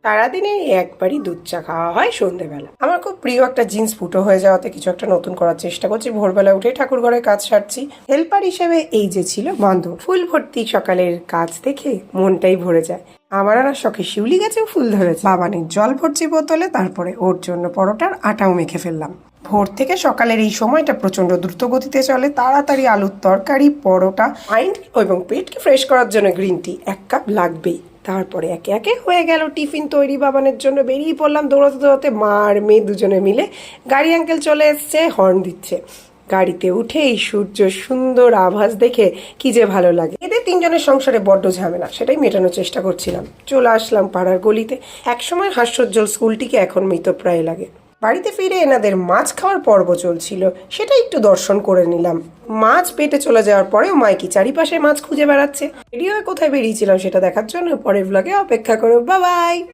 সারাদিনে একবারই দুধ চা খাওয়া হয় সন্ধেবেলা। আমার খুব প্রিয় একটা জিন্স ফুটো হয়ে যাওয়াতে কিছু একটা নতুন করার চেষ্টা করছি। ভোরবেলা উঠে ঠাকুর ঘরে কাজ সারছি। হেল্পার হিসেবে এই যে ছিল বান্ধব। ফুল ভর্তি সকালের কাজ দেখে মনটাই ভরে যায়। আমার আর শখে শিউলি গাছেও ফুল ধরেছে। বাবানের জল ভরছি বোতলে, তারপরে ওর জন্য পরোটার আটাও মেখে ফেললাম। ভোর থেকে সকালের এই সময়টা প্রচন্ড দ্রুত গতিতে চলে। তাড়াতাড়ি আলুর তরকারি, পরোটা, মাইন্ড এবং পেটকে ফ্রেশ করার জন্য গ্রিন টি 1 কাপ লাগবেই। তারপরে একে একে হয়ে গেল টিফিন তৈরি। বাবানের জন্য বেরিয়ে পড়লাম দৌড়াতে দৌড়াতে। মা আর মেয়ে দুজনে মিলে। গাড়ি আঙ্কেল চলে এসছে, হর্ন দিচ্ছে। গাড়িতে উঠেই সূর্য সুন্দর আভাস দেখে কি যে ভালো লাগে। এদের তিনজনের সংসারে বড্ড ঝামেলা, সেটাই মেটানোর চেষ্টা করছিলাম। চলে আসলাম পাড়ার গলিতে। একসময় হাস্যোজ্জ্বল স্কুলটিকে এখন মৃতপ্রায় লাগে। বাড়িতে ফিরে এনাদের মাছ খাওয়ার পর্ব চলছিল, সেটা একটু দর্শন করে নিলাম। মাছ পেটে চলে যাওয়ার পরেও মাইকি চারিপাশে মাছ খুঁজে বেড়াচ্ছে। ভিডিও কোথায় বেরিয়েছিলাম সেটা দেখার জন্য পরের ব্লগে অপেক্ষা করো। Bye bye.